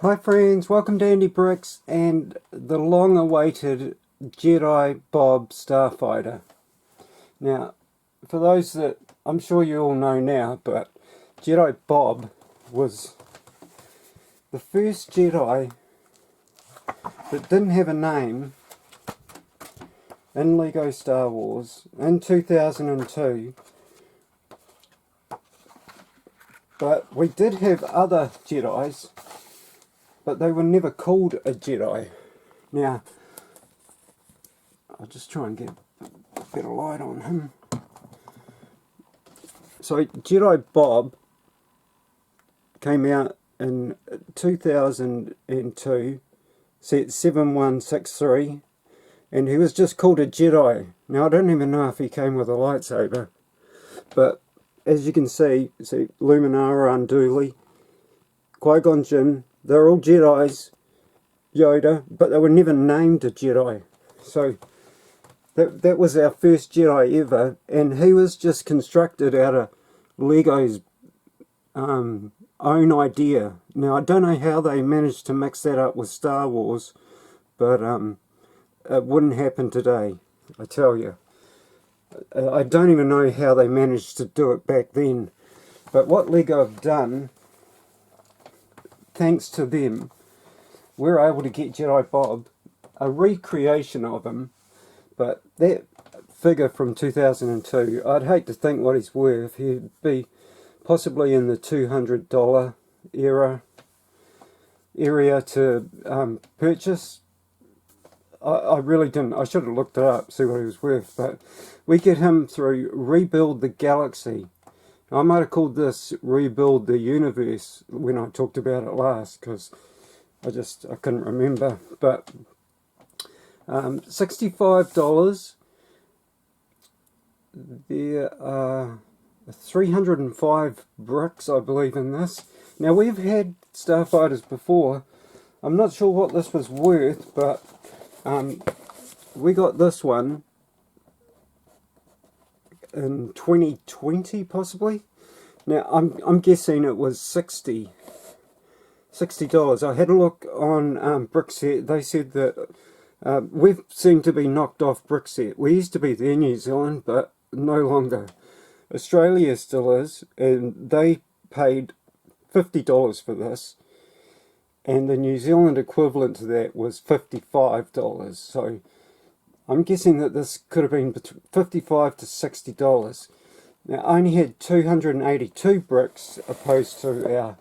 Hi friends, welcome to Andy Bricks and the long-awaited Jedi Bob Starfighter. Now, for those that I'm sure you all know now, but Jedi Bob was the first Jedi that didn't have a name in LEGO Star Wars in 2002. But we did have other Jedis, but they were never called a Jedi. Now, I'll just try and get a better light on him. So, Jedi Bob came out in 2002, set 7163, and he was just called a Jedi. Now, I don't even know if he came with a lightsaber, but as you can see Luminara Unduli, Qui-Gon Jinn, they're all Jedis, Yoda, but they were never named a Jedi. So that was our first Jedi ever, and he was just constructed out of Lego's own idea. Now, I don't know how they managed to mix that up with Star Wars, but it wouldn't happen today, I tell you. I don't even know how they managed to do it back then. But what Lego have done, thanks to them, we're able to get Jedi Bob, a recreation of him. But that figure from 2002, I'd hate to think what he's worth. He'd be possibly in the $200 area to purchase. I really didn't. I should have looked it up, see what he was worth. But we get him through Rebuild the Galaxy. I might have called this Rebuild the Universe when I talked about it last, because I couldn't remember. But $65. There are 305 bricks, I believe, in this. Now, we've had Starfighters before. I'm not sure what this was worth, but we got this one in 2020, possibly. Now, I'm guessing it was $60. I had a look on Brickset. They said that we've seemed to be knocked off Brickset. We used to be there, New Zealand, but no longer. Australia still is, and they paid $50 for this, and the New Zealand equivalent to that was $55. So I'm guessing that this could have been between $55 to $60. Now, I only had 282 bricks opposed to our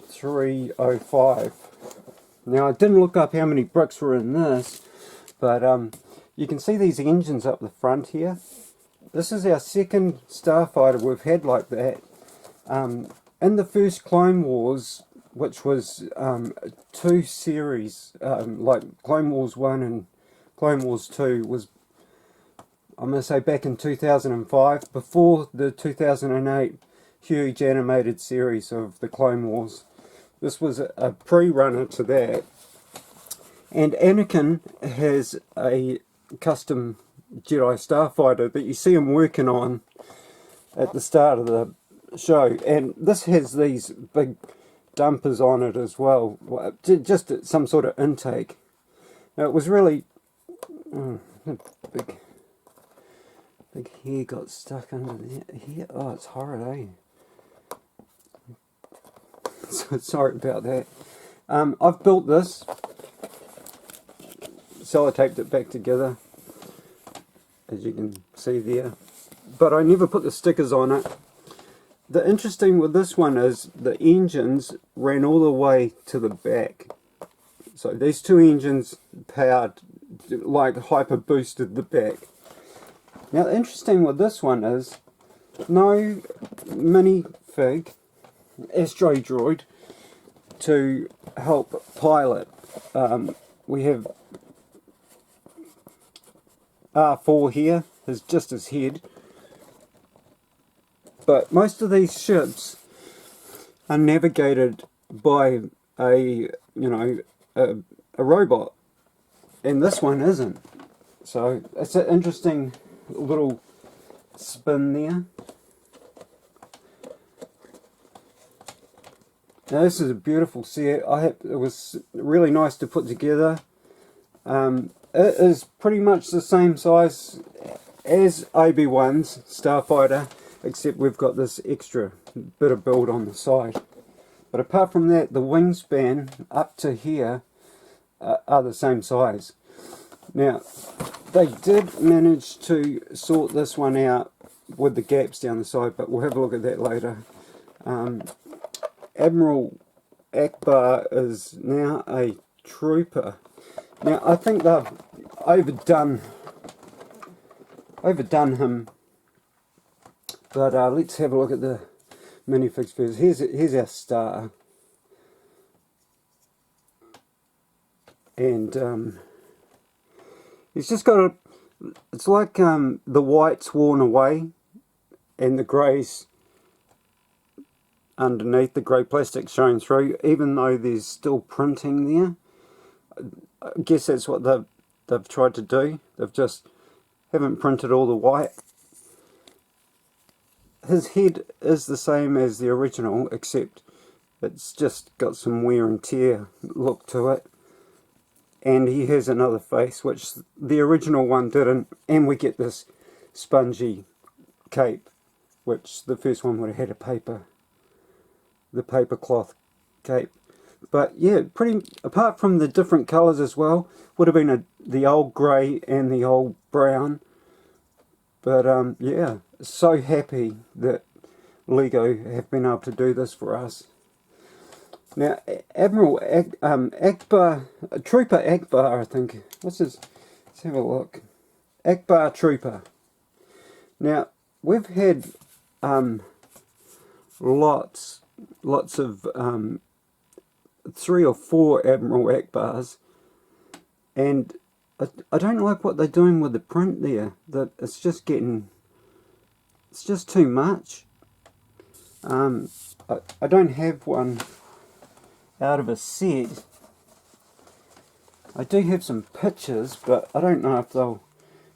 305. Now, I didn't look up how many bricks were in this, but you can see these engines up the front here. This is our second Starfighter we've had like that. In the first Clone Wars, which was 2 series, like Clone Wars 1 and Clone Wars 2, was, I'm going to say, back in 2005, before the 2008 huge animated series of the Clone Wars. This was a pre-runner to that. And Anakin has a custom Jedi Starfighter that you see him working on at the start of the show. And this has these big dumpers on it as well, just some sort of intake. Now, it was really... big hair got stuck under here. Oh, it's horrid, eh? So sorry about that. I've built this, sellotaped it back together, as you can see there, but I never put the stickers on it. The interesting with this one is the engines ran all the way to the back. So these two engines powered, like hyper boosted the back. Now, the interesting with this one is no minifig Astro Droid to help pilot. We have R4 here, is just his head. But most of these ships are navigated by a robot, and this one isn't. So it's an interesting little spin there. Now this is a beautiful set. It was really nice to put together. It is pretty much the same size as Obi-Wan's Starfighter, except we've got this extra bit of build on the side. But apart from that, the wingspan up to here are the same size. Now, they did manage to sort this one out with the gaps down the side, but we'll have a look at that later. Admiral Akbar is now a trooper. Now, I think they've overdone him, but let's have a look at the minifigs first. Here's our star, and he's just got it's like the white's worn away and the grey's underneath, the grey plastic showing through, even though there's still printing there. I guess that's what they've tried to do. They've just haven't printed all the white. His head is the same as the original, except it's just got some wear and tear look to it. And he has another face, which the original one didn't. And we get this spongy cape, which the first one would have had the paper cloth cape. But yeah, apart from the different colours as well, would have been the old grey and the old brown. But yeah, so happy that Lego have been able to do this for us. Now, Admiral Akbar, Trooper Akbar, I think. Let's have a look. Akbar Trooper. Now, we've had lots of 3 or 4 Admiral Akbars, and I don't like what they're doing with the print there. That it's just too much. I don't have one out of a set. I do have some pictures, but I don't know if they'll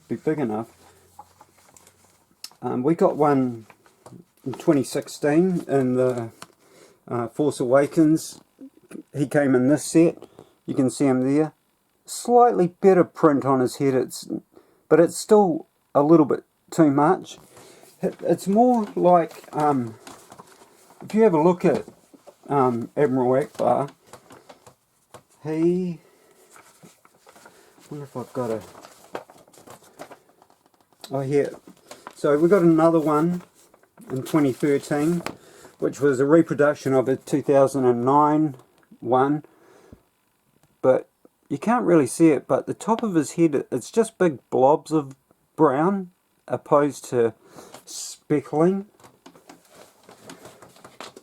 be big enough. We got one in 2016 in the Force Awakens. He came in this set. You can see him there. Slightly better print on his head, but it's still a little bit too much. It's more like, if you have a look at Admiral Akbar, I wonder if I've got a, oh here, so we got another one in 2013, which was a reproduction of a 2009 one, but you can't really see it, but the top of his head, it's just big blobs of brown, opposed to speckling.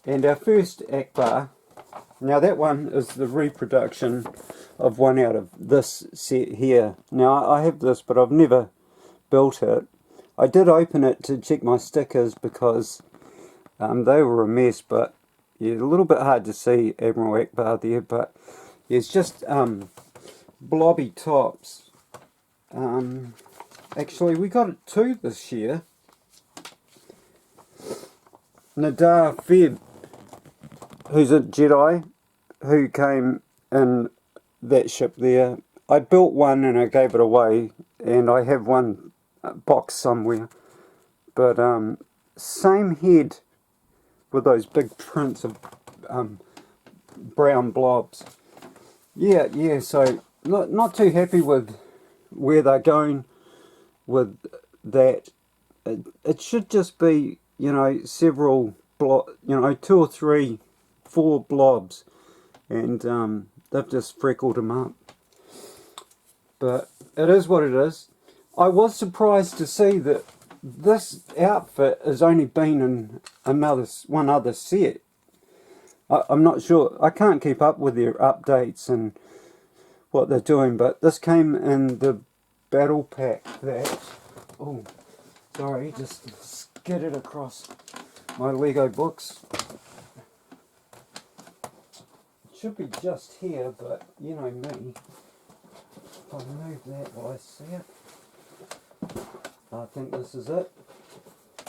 And our first Akbar, now that one is the reproduction of one out of this set here. Now I have this, but I've never built it. I did open it to check my stickers because they were a mess, but yeah, a little bit hard to see Admiral Akbar there, but yeah, it's just blobby tops. Actually, we got 2 this year. Nadar Feb, who's a Jedi, who came in that ship there. I built one and I gave it away, and I have one box somewhere. But same head with those big prints of brown blobs. Yeah, so not too happy with where they're going with that. It should just be, you know, several 2 or 3, 4 blobs, and they've just freckled them up. But it is what it is. I was surprised to see that this outfit has only been in one other set. I'm not sure. I can't keep up with their updates and what they're doing, but this came in the battle pack that, oh, sorry, just skidded across my Lego books. It should be just here, but you know me. If I move that, will I see it? I think this is it.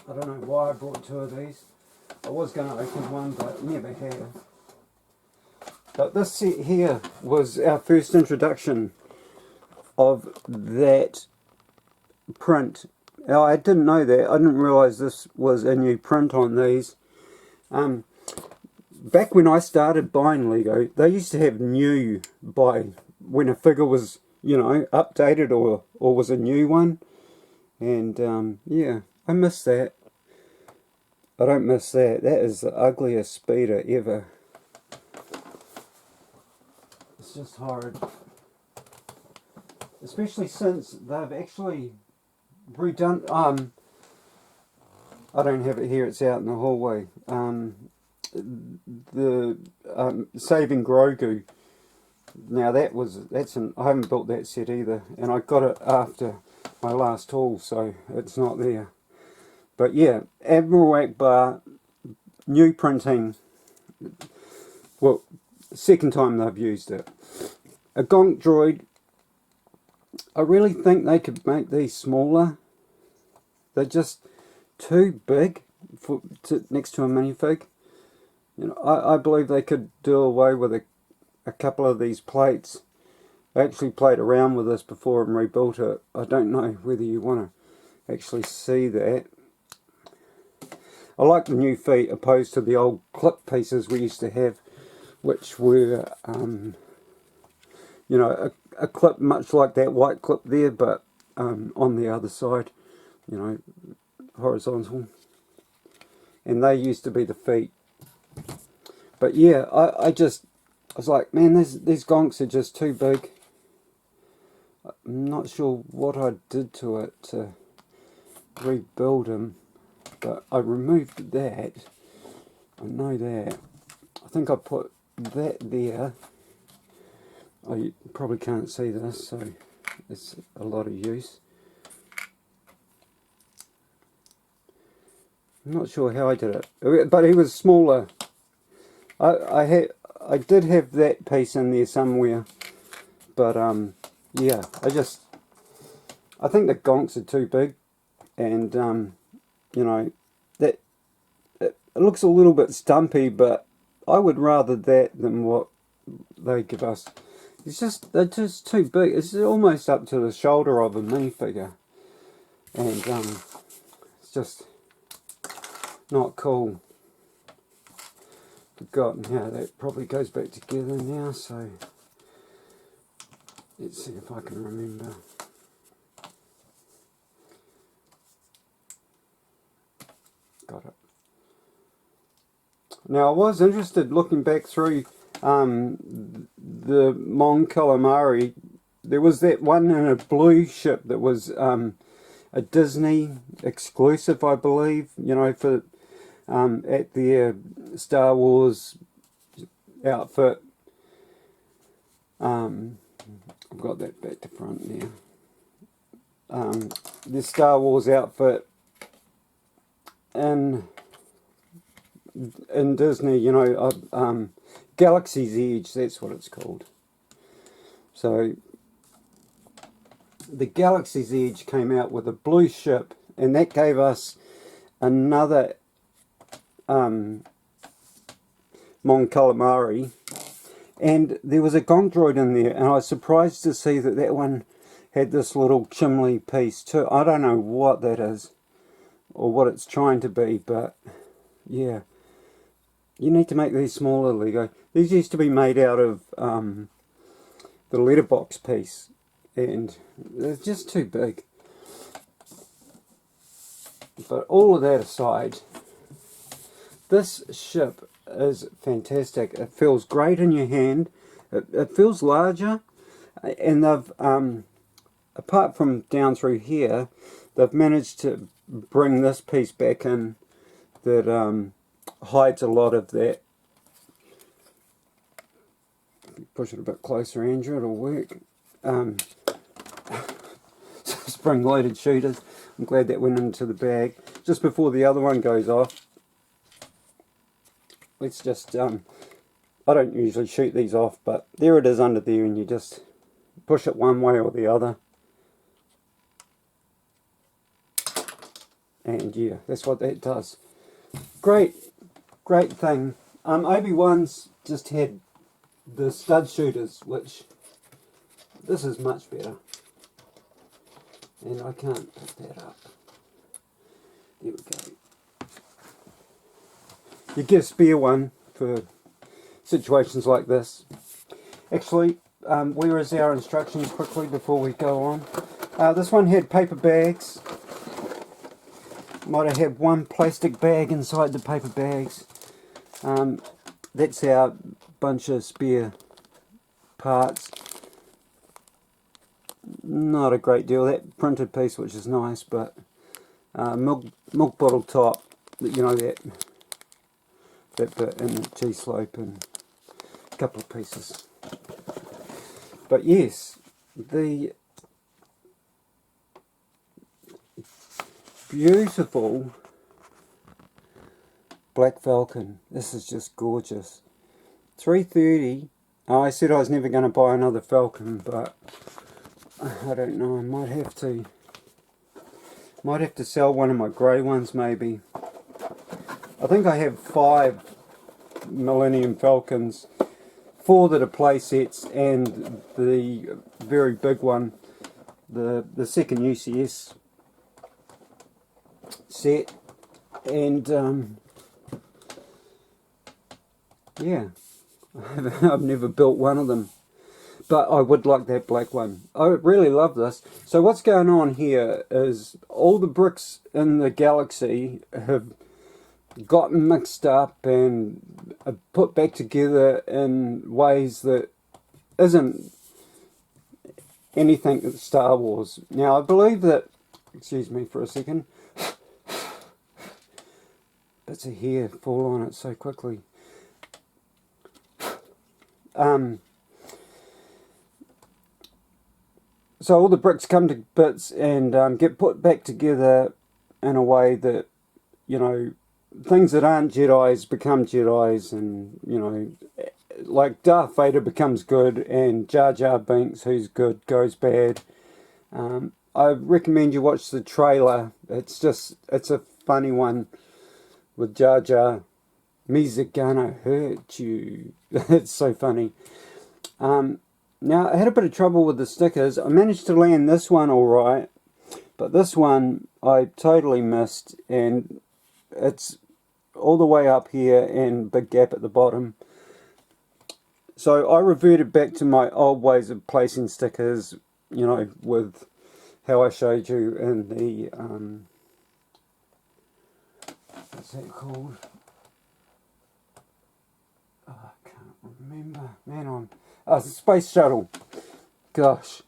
I don't know why I brought 2 of these. I was going to open one, but never have. But this set here was our first introduction of that print. Now, I didn't know that. I didn't realise this was a new print on these. Back when I started buying Lego, they used to have new by when a figure was, you know, updated or was a new one. And yeah, I miss that. I don't miss that. That is the ugliest speeder ever. It's just horrid. Especially since they've actually redone... I don't have it here, it's out in the hallway. The Saving Grogu. Now I haven't built that set either, and I got it after my last haul, so it's not there. But yeah, Admiral Akbar, new printing. Well, second time they've used it. A Gonk droid. I really think they could make these smaller. They're just too big next to a minifig. You know, I believe they could do away with a couple of these plates. I actually played around with this before and rebuilt it. I don't know whether you want to actually see that. I like the new feet opposed to the old clip pieces we used to have, which were, you know, a clip much like that white clip there, but on the other side, you know, horizontal. And they used to be the feet. But yeah, I was like, man, these gonks are just too big. I'm not sure what I did to it to rebuild them, but I removed that. I know that. I think I put that there. Oh, you probably can't see this, so it's a lot of use. I'm not sure how I did it, but he was smaller. I did have that piece in there somewhere, but yeah, I think the gonks are too big, and you know, that it looks a little bit stumpy, but I would rather that than what they give us. They're just too big. It's almost up to the shoulder of a minifigure, and it's just not cool. Forgotten how that probably goes back together now, so let's see if I can remember. Got it. Now I was interested looking back through the Mon Calamari. There was that one in a blue ship that was a Disney exclusive, I believe, you know, for at their Star Wars outfit. I've got that back to front now. The Star Wars outfit in Disney, you know, Galaxy's Edge, that's what it's called. So the Galaxy's Edge came out with a blue ship, and that gave us another Mon Calamari, and there was a Gonk droid in there, and I was surprised to see that one had this little chimney piece too. I don't know what that is or what it's trying to be, but yeah, you need to make these smaller, Lego. These used to be made out of the letterbox piece, and they're just too big. But all of that aside, this ship is fantastic. It feels great in your hand. It feels larger, and they've, apart from down through here, they've managed to bring this piece back in that hides a lot of that. Push it a bit closer, Andrew, it'll work. Spring-loaded shooters. I'm glad that went into the bag. Just before the other one goes off, let's just, I don't usually shoot these off, but there it is under there, and you just push it one way or the other. And yeah, that's what that does. Great thing. Obi-Wan's just had the stud shooters, which this is much better. And I can't pick that up. There we go. You get a spare one for situations like this. Actually, where is our instructions quickly before we go on? This one had paper bags. Might have had one plastic bag inside the paper bags. That's our bunch of spare parts. Not a great deal. That printed piece, which is nice, but milk bottle top, you know, that bit, and the G-slope and a couple of pieces. But yes, the beautiful Black Falcon. This is just gorgeous. 330. Oh, I said I was never going to buy another Falcon, but I don't know. I might have to. Might have to sell one of my grey ones, maybe. I think I have 5 Millennium Falcons, 4 that are play sets, and the very big one, the second UCS set, and yeah, I've never built one of them, but I would like that black one. I really love this. So what's going on here is all the bricks in the galaxy have gotten mixed up and put back together in ways that isn't anything Star Wars. Now I believe that, excuse me for a second, bits of hair fall on it so quickly. So all the bricks come to bits and get put back together in a way that, you know, things that aren't Jedis become Jedis, and, you know, like Darth Vader becomes good and Jar Jar Binks, who's good, goes bad. I recommend you watch the trailer. It's a funny one with Jar Jar. Me's gonna hurt you. It's so funny. Now, I had a bit of trouble with the stickers. I managed to land this one alright, but this one I totally missed, and it's all the way up here and big gap at the bottom. So I reverted back to my old ways of placing stickers, you know, with how I showed you in the, what's that called? Oh, I can't remember. Man, oh, Space Shuttle. Gosh.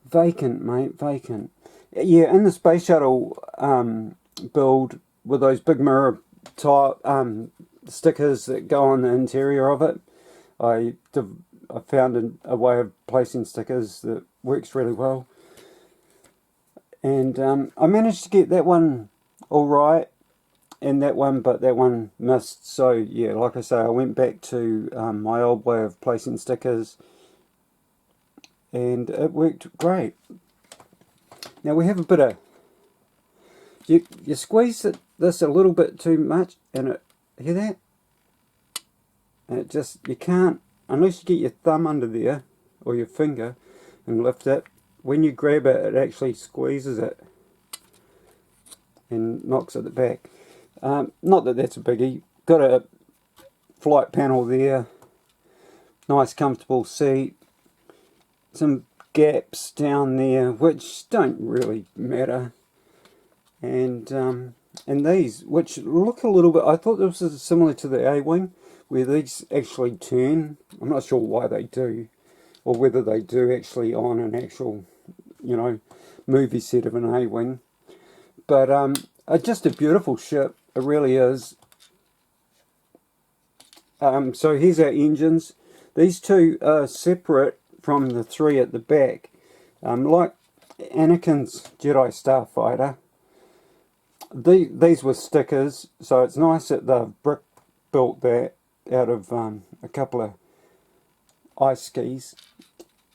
Vacant, mate, vacant. Yeah, in the Space Shuttle build with those big mirror type stickers that go on the interior of it, I found a way of placing stickers that works really well. And I managed to get that one alright, and that one, but that one missed. So yeah, like I say, I went back to my old way of placing stickers, and it worked great. Now we have a bit of, you squeeze this a little bit too much, and it, hear that? And it just, you can't, unless you get your thumb under there, or your finger, and lift it. When you grab it, it actually squeezes it, and knocks it back. Not that that's a biggie. Got a flight panel there, nice comfortable seat, some gaps down there which don't really matter, and these which look a little bit, I thought this was similar to the A-Wing, where these actually turn. I'm not sure why they do, or whether they do actually on an actual, you know, movie set of an A-Wing, but just a beautiful ship. It really is. So here's our engines. These two are separate from the 3 at the back. Like Anakin's Jedi Starfighter. These were stickers, so it's nice that they've brick built that out of a couple of ice skis.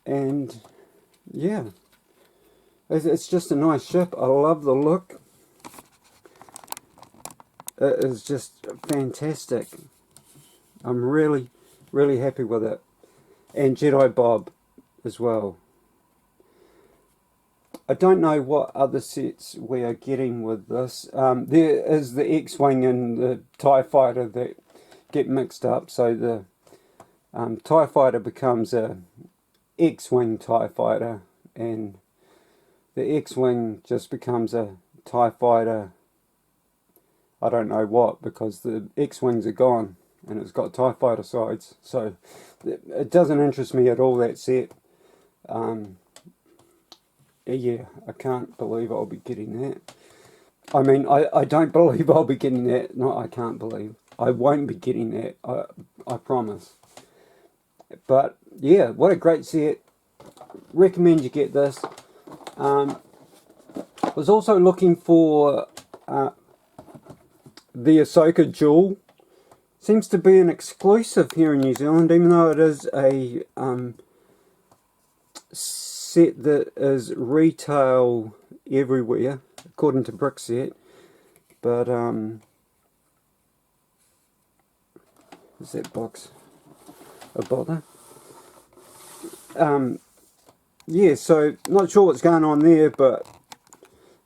And yeah, it's just a nice ship. I love the look. It is just fantastic. I'm really, really happy with it. and Jedi Bob as well. I don't know what other sets we are getting with this. There is the X-Wing and the TIE Fighter that get mixed up, so the TIE Fighter becomes a X-Wing TIE Fighter, and the X-Wing just becomes a TIE Fighter, I don't know what, because the X-Wings are gone, and it's got TIE Fighter sides, so it doesn't interest me at all, that set. Yeah, I can't believe I'll be getting that. I mean, I don't believe I'll be getting that. No, I can't believe. I won't be getting that. I promise. But, yeah, what a great set. Recommend you get this. Was also looking for the Ahsoka Jewel. Seems to be an exclusive here in New Zealand, even though it is a set that is retail everywhere, according to Brickset. But is that box a bother? Yeah, so not sure what's going on there, but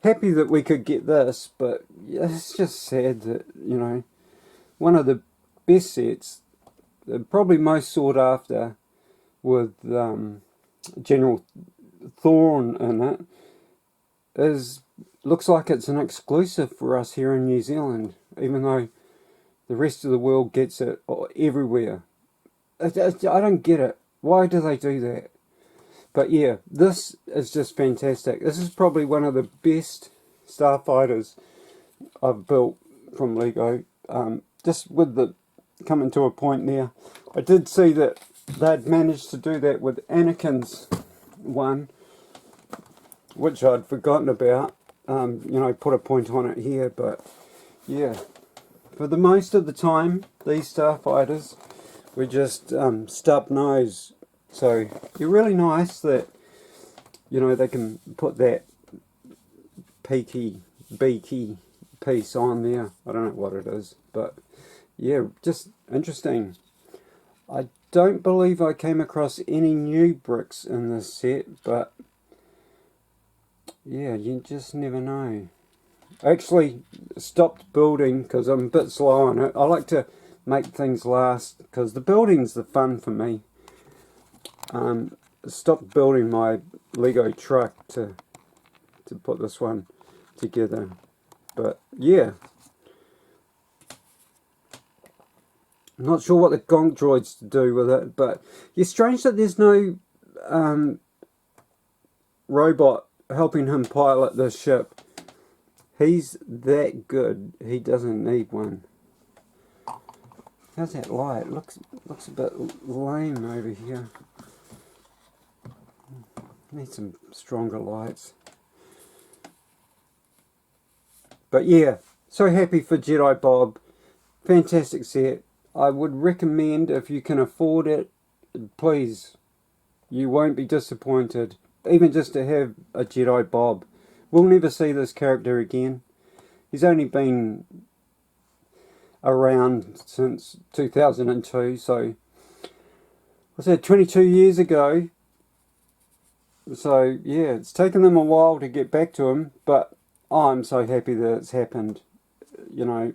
happy that we could get this. But yeah, it's just sad that, you know, one of the best sets, probably most sought after, with General Thorne in it, looks like it's an exclusive for us here in New Zealand, even though the rest of the world gets it everywhere. I don't get it. Why do they do that? But yeah, this is just fantastic. This is probably one of the best Starfighters I've built from Lego. Just with the coming to a point there, I did see that they'd managed to do that with Anakin's one, which I'd forgotten about. You know, put a point on it here, but yeah, for the most of the time, these Starfighters were just stub nose. So it's really nice that, you know, they can put that peaky, beaky piece on there. I don't know what it is, but yeah, just interesting. I don't believe I came across any new bricks in this set, but yeah, you just never know. I actually stopped building because I'm a bit slow on it. I like to make things last because the building's the fun for me. Stopped building my Lego truck to put this one together, but yeah, I'm not sure what the gonk droid's to do with it, but it's strange that there's no robot helping him pilot this ship. He's that good, he doesn't need one. How's that light? Looks a bit lame over here. Need some stronger lights. But yeah, so happy for Jedi Bob. Fantastic set. I would recommend, if you can afford it, please, you won't be disappointed. Even just to have a Jedi Bob. We'll never see this character again. He's only been around since 2002, so what's that, 22 years ago. So yeah, it's taken them a while to get back to him, but I'm so happy that it's happened. You know,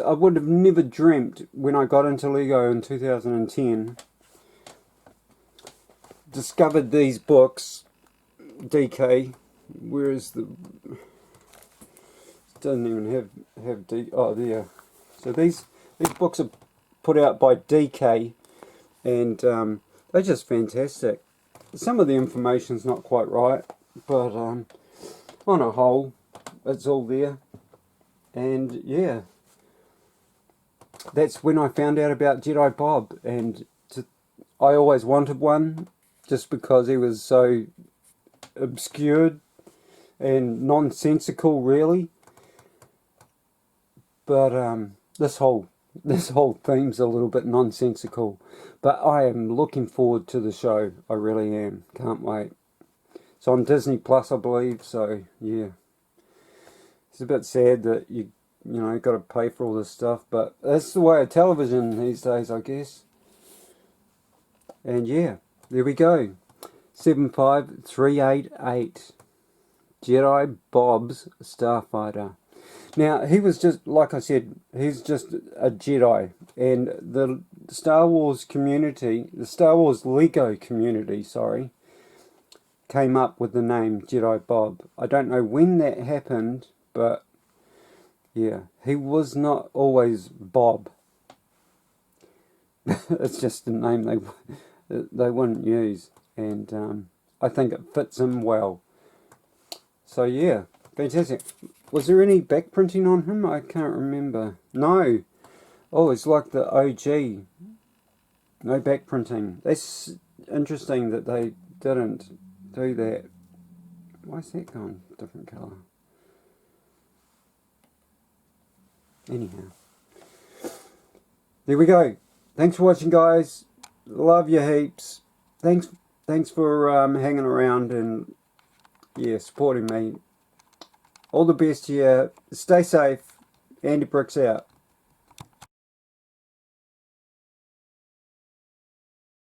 I would have never dreamt when I got into Lego in 2010, discovered these books, DK, whereas the doesn't even have D. Oh, there. So these books are put out by DK, and they're just fantastic. Some of the information's not quite right, but on a whole, it's all there. And yeah, that's when I found out about Jedi Bob, and I always wanted one, just because he was so obscured and nonsensical, really. But this whole theme's a little bit nonsensical. But I am looking forward to the show. I really am. Can't wait. It's on Disney Plus, I believe. So yeah, it's a bit sad that you know got to pay for all this stuff, but that's the way of television these days, I guess. And yeah, there we go. 75388. Jedi Bob's Starfighter. Now, he was just, like I said, he's just a Jedi. And the Star Wars community, the Star Wars Lego community, sorry, came up with the name Jedi Bob. I don't know when that happened, but yeah, he was not always Bob. It's just a name they wouldn't use, and I think it fits him well. So yeah, fantastic. Was there any back printing on him? I can't remember. No. Oh, it's like the OG. No back printing. That's interesting that they didn't do that. Why is that gone different colour? Anyhow. There we go. Thanks for watching, guys. Love you heaps. Thanks for hanging around and yeah, supporting me. All the best here. Stay safe. Andy Bricks out.